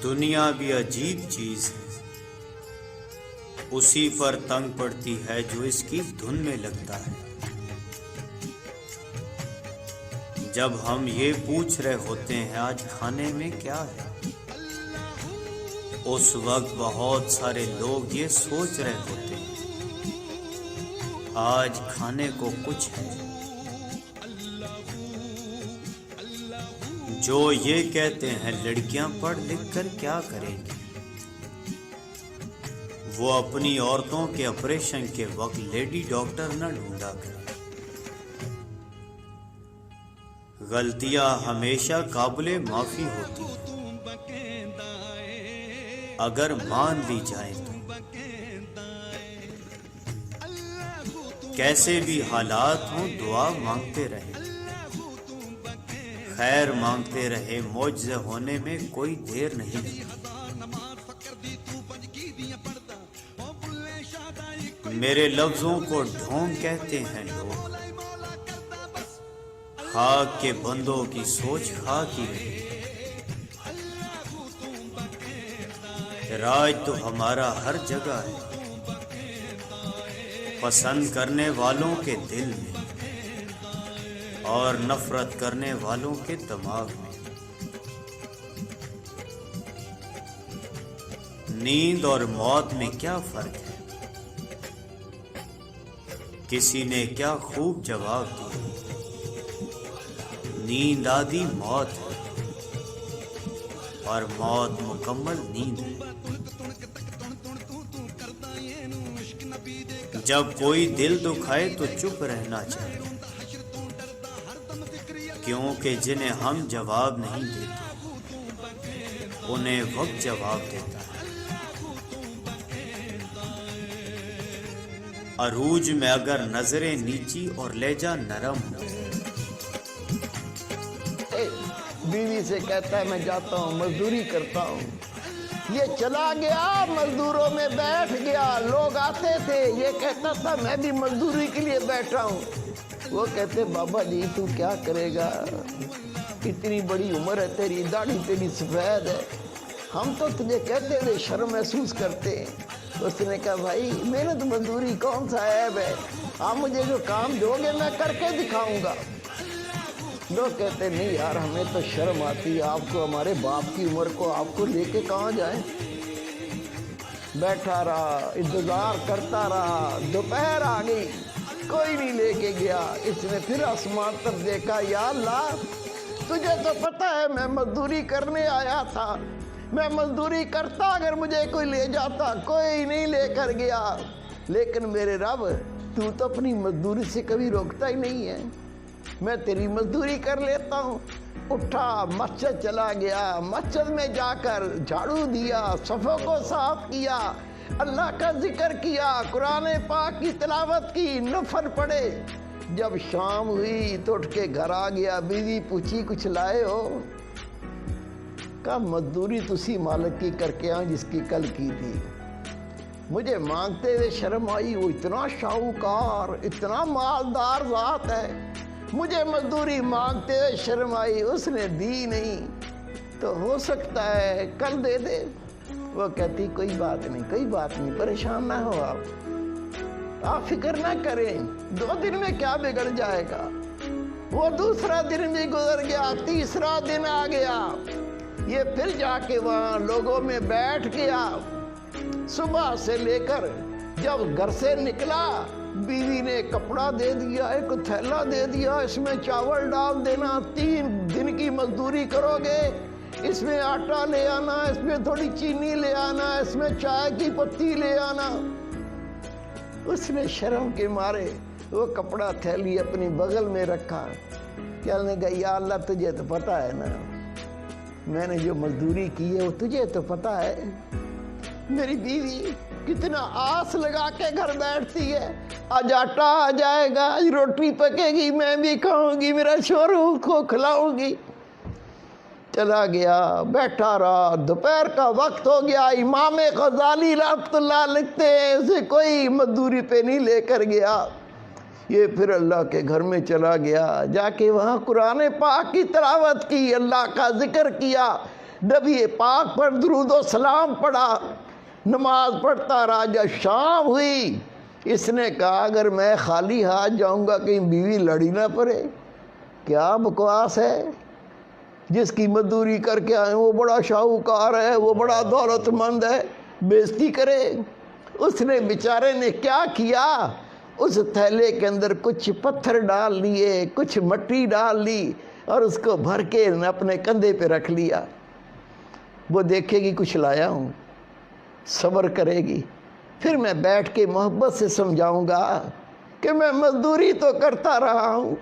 دنیا بھی عجیب چیز ہے، اسی پر تنگ پڑتی ہے جو اس کی دھن میں لگتا ہے۔ جب ہم یہ پوچھ رہے ہوتے ہیں آج کھانے میں کیا ہے، اس وقت بہت سارے لوگ یہ سوچ رہے ہوتے ہیں آج کھانے کو کچھ ہے۔ جو یہ کہتے ہیں لڑکیاں پڑھ لکھ کر کیا کریں گی، وہ اپنی عورتوں کے آپریشن کے وقت لیڈی ڈاکٹر نہ ڈھونڈا کریں۔ غلطیاں ہمیشہ قابل معافی ہوتی ہیں اگر مان لی جائیں تو۔ کیسے بھی حالات ہوں دعا مانگتے رہیں، خیر مانگتے رہے، معجزے ہونے میں کوئی دیر نہیں لگتی۔ میرے لفظوں کو ڈھونگ کہتے ہیں لوگ، خاک کے بندوں کی سوچ خاک ہی رہی۔ راج تو ہمارا ہر جگہ ہے، پسند کرنے والوں کے دل میں اور نفرت کرنے والوں کے دماغ میں۔ نیند اور موت میں کیا فرق ہے؟ کسی نے کیا خوب جواب دیا، نیند آدھی موت ہے اور موت مکمل نیند ہے۔ جب کوئی دل دکھائے تو چپ رہنا چاہیے، کیونکہ جنہیں ہم جواب نہیں دیتے انہیں وقت جواب دیتا ہے۔ عروج میں اگر نظریں نیچی اور لہجہ نرم ہو، بیوی سے کہتا ہے میں جاتا ہوں مزدوری کرتا ہوں، یہ چلا گیا مزدوروں میں بیٹھ گیا، لوگ آتے تھے یہ کہتا تھا میں بھی مزدوری کے لیے بیٹھا ہوں۔ وہ کہتے بابا جی تو کیا کرے گا، اتنی بڑی عمر ہے تیری، داڑھی تیری سفید ہے، ہم تو تجھے کہتے تھے شرم محسوس کرتے ہیں۔ اس نے کہا بھائی محنت مزدوری کون سا عیب ہے، آپ مجھے جو کام دو گے میں کر کے دکھاؤں گا۔ لوگ کہتے نہیں یار ہمیں تو شرم آتی ہے، آپ کو ہمارے باپ کی عمر کو آپ کو لے کے کہاں جائیں۔ بیٹھا رہا انتظار کرتا رہا، دوپہر آ گئی کوئی نہیں لے کے گیا۔ اس نے پھر آسمان طرف دیکھا، یا اللہ تجھے تو پتہ ہے میں مزدوری کرنے آیا تھا، میں مزدوری کرتا اگر مجھے کوئی لے جاتا، کوئی نہیں لے کر گیا، لیکن میرے رب تو اپنی مزدوری سے کبھی روکتا ہی نہیں ہے، میں تیری مزدوری کر لیتا ہوں۔ اٹھا مسجد چلا گیا، مسجد میں جا کر جھاڑو دیا، صفوں کو صاف کیا، اللہ کا ذکر کیا، قرآن پاک کی تلاوت کی، نفل پڑھے۔ جب شام ہوئی تو اٹھ کے گھر آ گیا، بیوی پوچھی کچھ لائے ہو؟ کہا مزدوری تسی مالک کی کر کے آؤں جس کی کل کی تھی۔ مجھے مانگتے ہوئے شرم آئی، وہ اتنا شاہوکار اتنا مالدار ذات ہے، مجھے مزدوری مانگتے ہوئے شرم آئی، اس نے دی نہیں، تو ہو سکتا ہے کل دے دے۔ وہ کہتی کوئی بات نہیں کوئی بات نہیں، پریشان نہ ہو آپ فکر نہ کریں، 2 دن میں کیا بگڑ جائے گا۔ وہ دوسرا دن بھی گزر گیا، تیسرا دن آ گیا، یہ پھر جا کے وہاں لوگوں میں بیٹھ گیا۔ صبح سے لے کر جب گھر سے نکلا، بیوی نے کپڑا دے دیا، ایک تھیلا دے دیا، اس میں چاول ڈال دینا، 3 دن کی مزدوری کرو گے، اس میں آٹا لے آنا، اس میں تھوڑی چینی لے آنا، اس میں چائے کی پتی لے آنا۔ اس نے شرم کے مارے وہ کپڑا تھیلی اپنی بغل میں رکھا، کہنے لگا یا اللہ تجھے تو پتہ ہے نا میں نے جو مزدوری کی ہے وہ تجھے تو پتہ ہے۔ میری بیوی کتنا آس لگا کے گھر بیٹھتی ہے، آج آٹا آ جائے گا، آج روٹی پکے گی، میں بھی کھاؤں گی، میرا شوہر کو کھلاؤں گی۔ چلا گیا، بیٹھا رہا، دوپہر کا وقت ہو گیا، امام غزالی رحمۃ اللہ لکھتے ہیں اسے کوئی مزدوری پہ نہیں لے کر گیا۔ یہ پھر اللہ کے گھر میں چلا گیا، جا کے وہاں قرآن پاک کی تلاوت کی، اللہ کا ذکر کیا، نبی پاک پر درود و سلام پڑھا، نماز پڑھتا رہا۔ جب شام ہوئی اس نے کہا اگر میں خالی ہاتھ جاؤں گا کہیں بیوی لڑی نہ پڑے۔ کیا بکواس ہے، جس کی مزدوری کر کے آئے وہ بڑا شاہوکار ہے، وہ بڑا دولت مند ہے، بےزتی کرے۔ اس نے بیچارے نے کیا کیا، اس تھیلے کے اندر کچھ پتھر ڈال لیے، کچھ مٹی ڈال لی اور اس کو بھر کے اپنے کندھے پہ رکھ لیا۔ وہ دیکھے گی کچھ لایا ہوں، صبر کرے گی، پھر میں بیٹھ کے محبت سے سمجھاؤں گا کہ میں مزدوری تو کرتا رہا ہوں،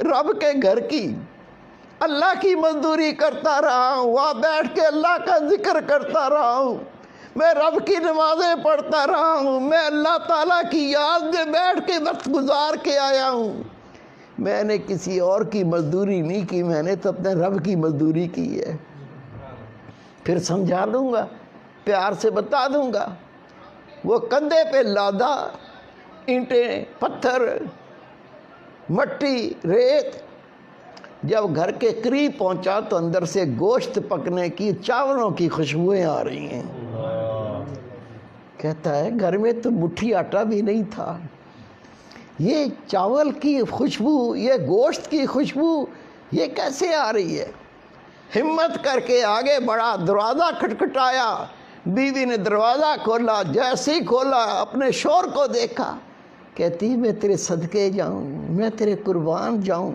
رب کے گھر کی، اللہ کی مزدوری کرتا رہا ہوں، وہاں بیٹھ کے اللہ کا ذکر کرتا رہا ہوں، میں رب کی نمازیں پڑھتا رہا ہوں، میں اللہ تعالیٰ کی یاد میں بیٹھ کے وقت گزار کے آیا ہوں۔ میں نے کسی اور کی مزدوری نہیں کی، میں نے تو اپنے رب کی مزدوری کی ہے۔ پھر سمجھا دوں گا، پیار سے بتا دوں گا۔ وہ کندھے پہ لادا، اینٹیں، پتھر، مٹی، ریت، جب گھر کے قریب پہنچا تو اندر سے گوشت پکنے کی، چاولوں کی خوشبوئیں آ رہی ہیں۔ کہتا ہے گھر میں تو مٹھی آٹا بھی نہیں تھا، یہ چاول کی خوشبو، یہ گوشت کی خوشبو یہ کیسے آ رہی ہے؟ ہمت کر کے آگے بڑھا، دروازہ کھٹکھٹایا، بیوی نے دروازہ کھولا، جیسے ہی کھولا اپنے شوہر کو دیکھا، کہتی میں تیرے صدقے جاؤں، میں تیرے قربان جاؤں،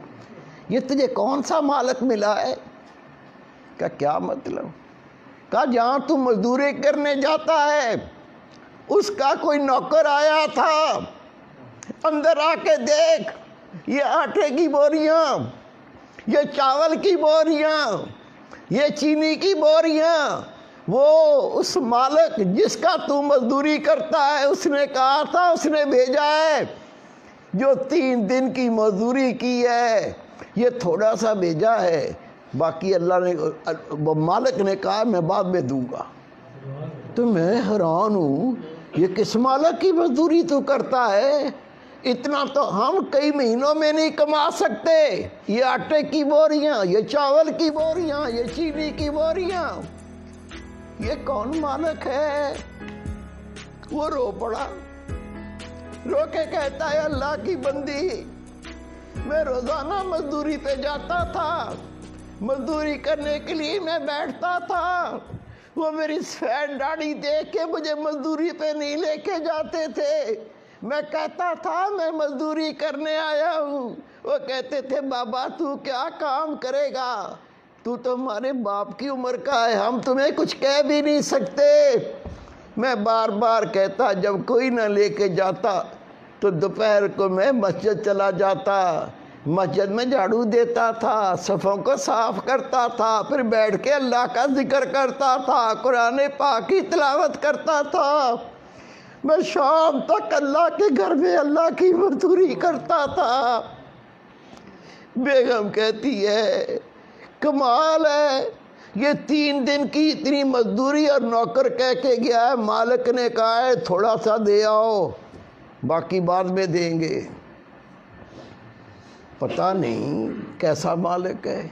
یہ تجھے کون سا مالک ملا ہے؟ کہا کیا مطلب؟ کہا جہاں تو مزدوری کرنے جاتا ہے اس کا کوئی نوکر آیا تھا، اندر آ کے دیکھ، یہ آٹے کی بوریاں، یہ چاول کی بوریاں، یہ چینی کی بوریاں، وہ اس مالک جس کا تو مزدوری کرتا ہے اس نے کہا تھا، اس نے بھیجا ہے، جو 3 دن کی مزدوری کی ہے یہ تھوڑا سا بھیجا ہے، باقی اللہ نے، مالک نے کہا میں بعد میں دوں گا۔ تو میں حیران ہوں، یہ کس مالک کی مزدوری تو کرتا ہے؟ اتنا تو ہم کئی مہینوں میں نہیں کما سکتے۔ یہ آٹے کی بوریاں، یہ چاول کی بوریاں، یہ چینی کی بوریاں، یہ کون مالک ہے؟ وہ رو پڑا، رو کے کہتا ہے اللہ کی بندی، میں روزانہ مزدوری پہ جاتا تھا، مزدوری کرنے کے لیے میں بیٹھتا تھا، وہ میری سفید داڑھی دیکھ کے مجھے مزدوری پہ نہیں لے کے جاتے تھے، میں کہتا تھا میں مزدوری کرنے آیا ہوں، وہ کہتے تھے بابا تو کیا کام کرے گا، تو ہمارے باپ کی عمر کا ہے، ہم تمہیں کچھ کہہ بھی نہیں سکتے۔ میں بار بار کہتا، جب کوئی نہ لے کے جاتا تو دوپہر کو میں مسجد چلا جاتا، مسجد میں جھاڑو دیتا تھا، صفوں کو صاف کرتا تھا، پھر بیٹھ کے اللہ کا ذکر کرتا تھا، قرآن پاک کی تلاوت کرتا تھا، میں شام تک اللہ کے گھر میں اللہ کی مزدوری کرتا تھا۔ بیگم کہتی ہے کمال ہے، یہ 3 دن کی اتنی مزدوری اور نوکر کہہ کے گیا ہے، مالک نے کہا ہے تھوڑا سا دے آؤ، باقی بعد میں دیں گے۔ پتہ نہیں کیسا مالک ہے۔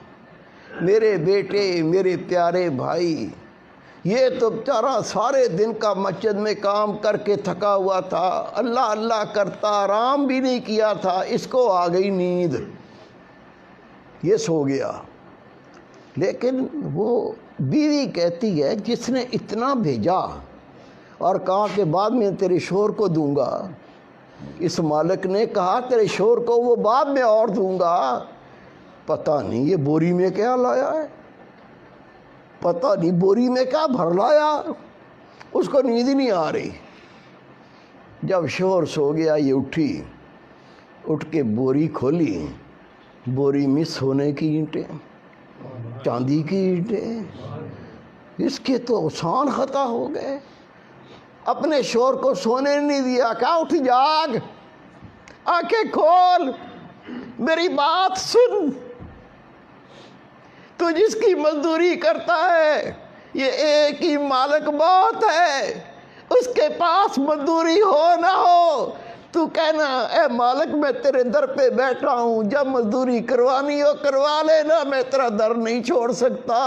میرے بیٹے، میرے پیارے بھائی، یہ تو بیچارہ سارے دن کا مسجد میں کام کر کے تھکا ہوا تھا، اللہ اللہ کرتا، آرام بھی نہیں کیا تھا، اس کو آ گئی نیند، یہ سو گیا۔ لیکن وہ بیوی کہتی ہے جس نے اتنا بھیجا اور کہا کہ بعد میں تیرے شوہر کو دوں گا، اس مالک نے کہا تیرے شوہر کو وہ بعد میں اور دوں گا، پتہ نہیں یہ بوری میں کیا لایا ہے، پتہ نہیں بوری میں کیا بھر لایا، اس کو نیند ہی نہیں آ رہی۔ جب شوہر سو گیا یہ اٹھی، اٹھ کے بوری کھولی، بوری میں سونے کی اینٹیں، چاندی کی اینٹیں، اس کے تو آسان خطا ہو گئے۔ اپنے شوہر کو سونے نہیں دیا، کہا اٹھ جاگ، آنکھیں کھول، میری بات سن، تو جس کی مزدوری کرتا ہے یہ ایک ہی مالک بہت ہے، اس کے پاس مزدوری ہو نہ ہو تو کہنا اے مالک میں تیرے در پہ بیٹھا ہوں، جب مزدوری کروانی ہو کروا لینا، میں تیرا در نہیں چھوڑ سکتا۔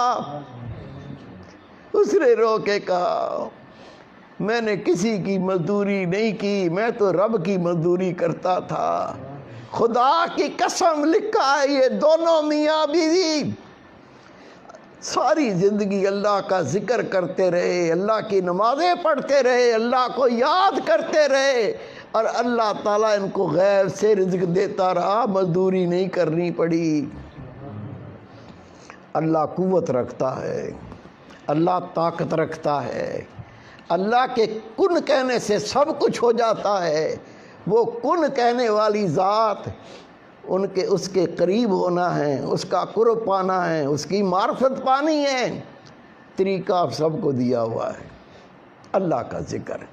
اس نے رو کے کہا میں نے کسی کی مزدوری نہیں کی، میں تو رب کی مزدوری کرتا تھا۔ خدا کی قسم لکھا ہے یہ دونوں میاں بیوی ساری زندگی اللہ کا ذکر کرتے رہے، اللہ کی نمازیں پڑھتے رہے، اللہ کو یاد کرتے رہے، اور اللہ تعالیٰ ان کو غیب سے رزق دیتا رہا، مزدوری نہیں کرنی پڑی۔ اللہ قوت رکھتا ہے، اللہ طاقت رکھتا ہے، اللہ کے کن کہنے سے سب کچھ ہو جاتا ہے۔ وہ کن کہنے والی ذات اس کے قریب ہونا ہے، اس کا قرب پانا ہے، اس کی معرفت پانی ہے، طریقہ سب کو دیا ہوا ہے۔ اللہ کا ذکر